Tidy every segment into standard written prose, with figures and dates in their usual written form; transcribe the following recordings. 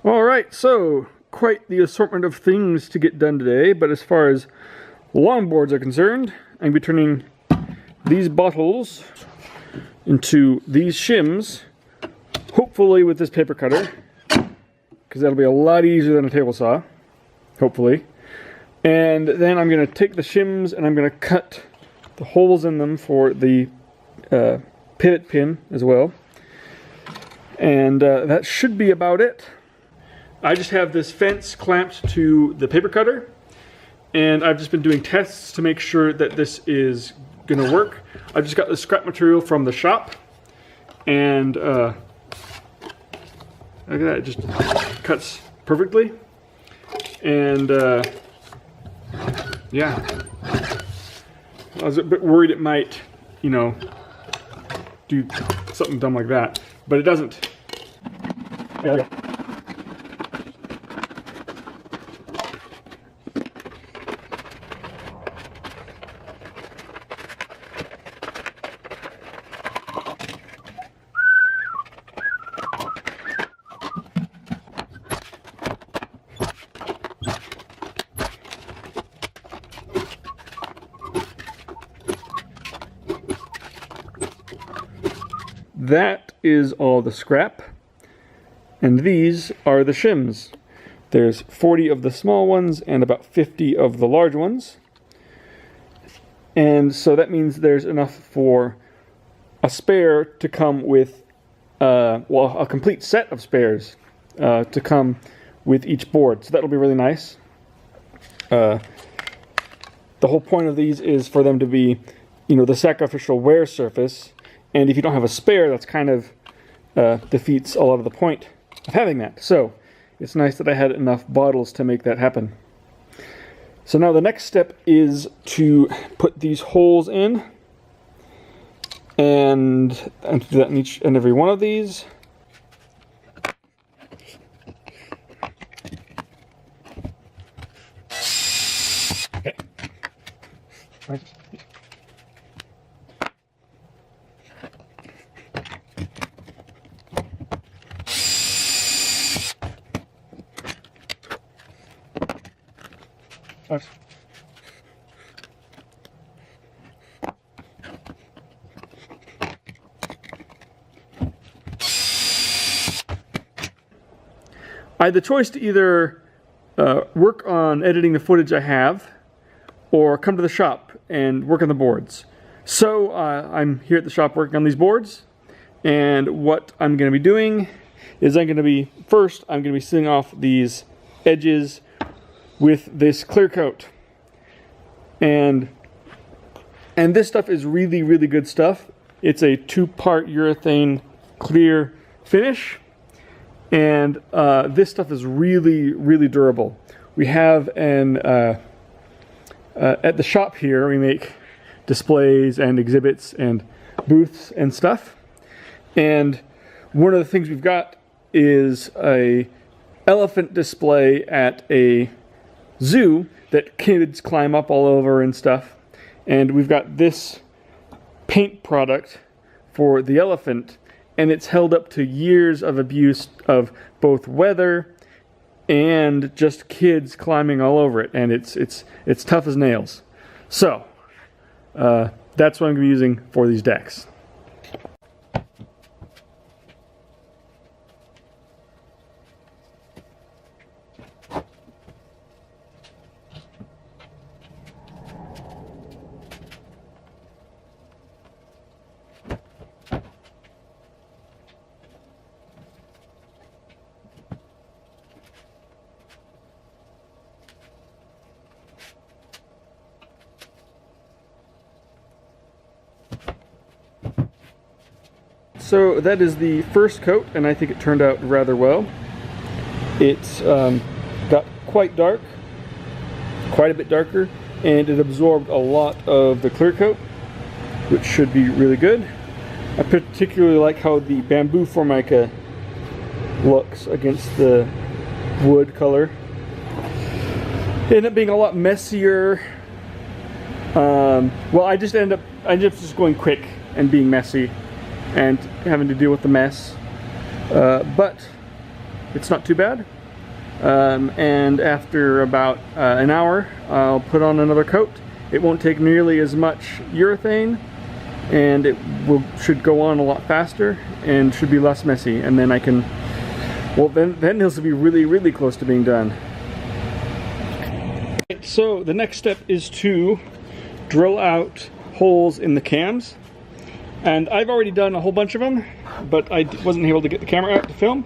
Alright, so quite the assortment of things to get done today, but as far as longboards are concerned, I'm going to be turning these bottles into these shims, hopefully with this paper cutter, because that'll be a lot easier than a table saw, hopefully. And then I'm going to take the shims and I'm going to cut the holes in them for the pivot pin as well. And that should be about it. I just have this fence clamped to the paper cutter, and I've just been doing tests to make sure that this is going to work. I just got the scrap material from the shop, and look at that, it just cuts perfectly. And yeah, I was a bit worried it might, you know, do something dumb like that, but it doesn't. There we go. That is all the scrap, and these are the shims. There's 40 of the small ones and about 50 of the large ones, and so that means there's enough for a spare to come with, well, a complete set of spares to come with each board, so that'll be really nice. The whole point of these is for them to be, you know, the sacrificial wear surface. And if you don't have a spare, that's kind of defeats a lot of the point of having that. So it's nice that I had enough bottles to make that happen. So now the next step is to put these holes in, and do that in each and every one of these. Okay. Right. I had the choice to either work on editing the footage I have, or come to the shop and work on the boards. So I'm here at the shop working on these boards, and what I'm going to be doing is first I'm going to be sealing off these edges with this Clearcoat. And this stuff is really, really good stuff. It's a 2-part urethane clear finish, and this stuff is really, really durable. We have an at the shop here, we make displays and exhibits and booths and stuff. And one of the things we've got is a elephant display at a zoo that kids climb up all over and stuff. And we've got this paint product for the elephant, and it's held up to years of abuse of both weather and just kids climbing all over it, and it's tough as nails. So that's what I'm going to be using for these decks. So that is the first coat, and I think it turned out rather well. It's got quite dark, quite a bit darker, and it absorbed a lot of the clear coat, which should be really good. I particularly like how the bamboo formica looks against the wood color. It ended up being a lot messier. Well, I ended up just going quick and being messy and having to deal with the mess. But it's not too bad. And after about an hour, I'll put on another coat. It won't take nearly as much urethane, and it should go on a lot faster and should be less messy. And then I can, well, then this will be really, really close to being done. So the next step is to drill out holes in the cams. And I've already done a whole bunch of them, but I wasn't able to get the camera out to film.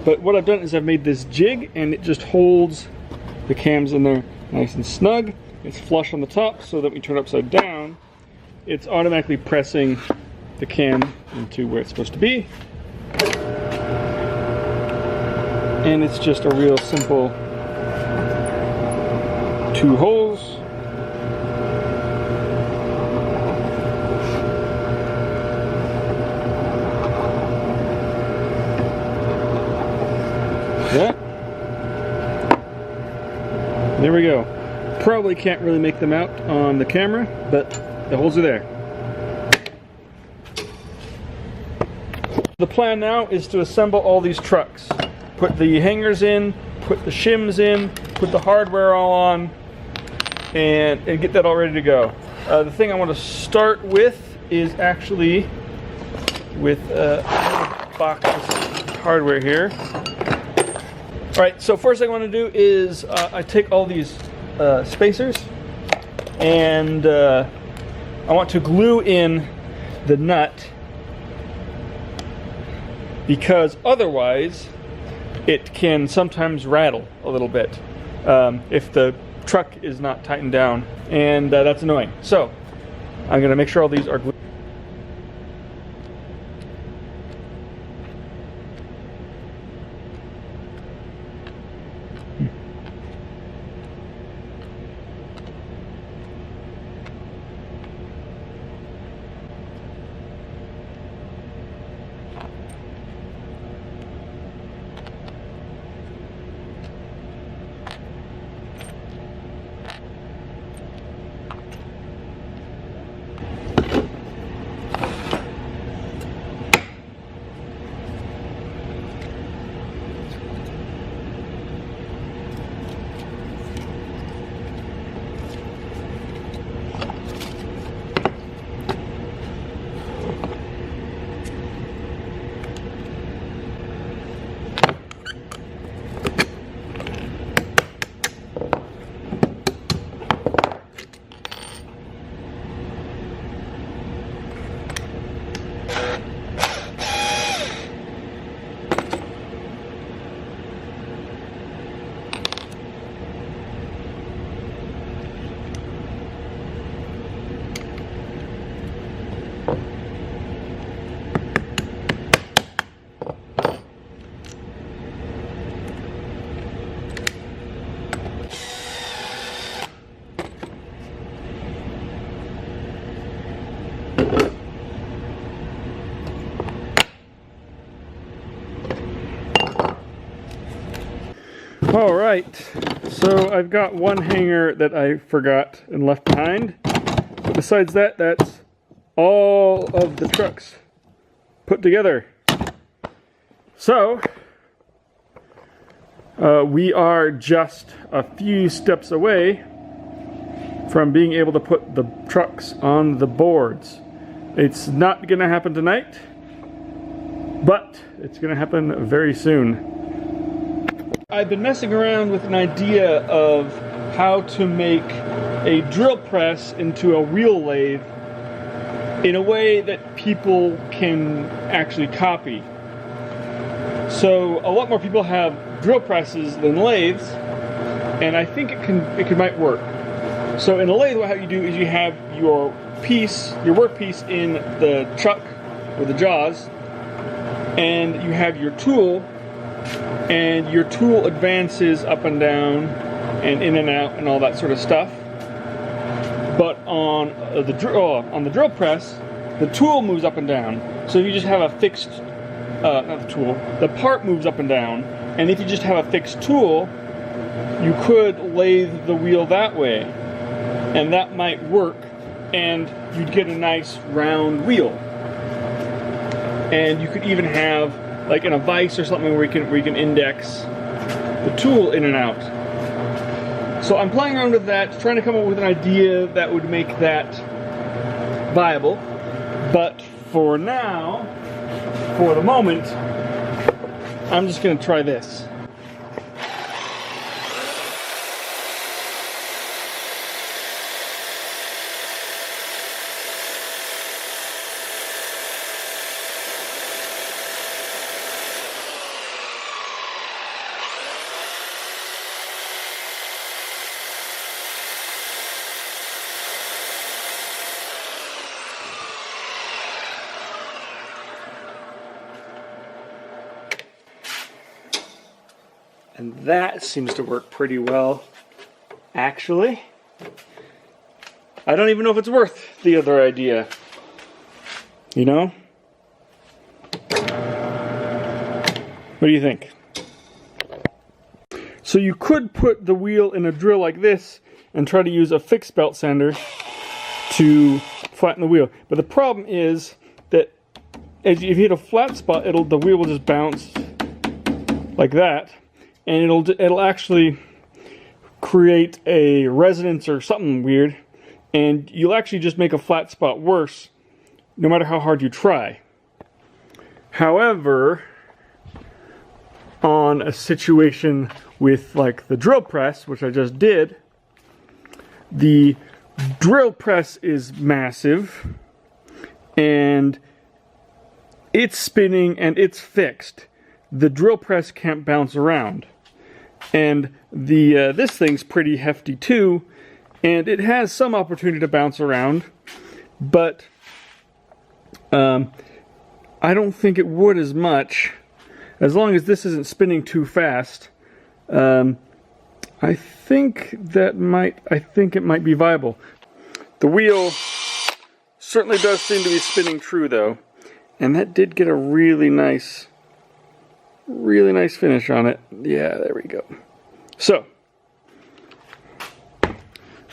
But what I've done is I've made this jig, and it just holds the cams in there nice and snug. It's flush on the top, so that when you turn it upside down, it's automatically pressing the cam into where it's supposed to be. And it's just a real simple 2 holes. Yeah. There we go. Probably can't really make them out on the camera, but the holes are there. The plan now is to assemble all these trucks. Put the hangers in, put the shims in, put the hardware all on, and get that all ready to go. The thing I want to start with is actually with a box of hardware here. Alright, so first thing I want to do is I take all these spacers, and I want to glue in the nut, because otherwise it can sometimes rattle a little bit if the truck is not tightened down, and that's annoying. So I'm going to make sure all these are glued. Alright, so I've got one hanger that I forgot and left behind. But besides that, that's all of the trucks put together. So, we are just a few steps away from being able to put the trucks on the boards. It's not going to happen tonight, but it's going to happen very soon. I've been messing around with an idea of how to make a drill press into a wheel lathe in a way that people can actually copy. So a lot more people have drill presses than lathes, and I think it might work. So in a lathe, what you do is you have your piece, your workpiece in the chuck or the jaws, and you have your tool, and your tool advances up and down and in and out and all that sort of stuff. But on the drill press, the tool moves up and down. So if you just have a fixed, not the tool, the part moves up and down. And if you just have a fixed tool, you could lathe the wheel that way, and that might work, and you'd get a nice round wheel. And you could even have like in a vise or something where you can index the tool in and out. So I'm playing around with that, trying to come up with an idea that would make that viable. But for now, for the moment, I'm just going to try this. And that seems to work pretty well, actually. I don't even know if it's worth the other idea. You know? What do you think? So you could put the wheel in a drill like this and try to use a fixed belt sander to flatten the wheel. But the problem is that if you hit a flat spot, the wheel will just bounce like that. And it'll actually create a resonance or something weird, and you'll actually just make a flat spot worse no matter how hard you try. However, on a situation with like the drill press, which I just did, the drill press is massive and it's spinning and it's fixed. The drill press can't bounce around. And this thing's pretty hefty too, and it has some opportunity to bounce around, but I don't think it would as much, as long as this isn't spinning too fast. I think it might be viable. The wheel certainly does seem to be spinning true though, and that did get a really nice finish on it. Yeah, there we go. So,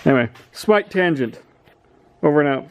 anyway, slight tangent. Over and out.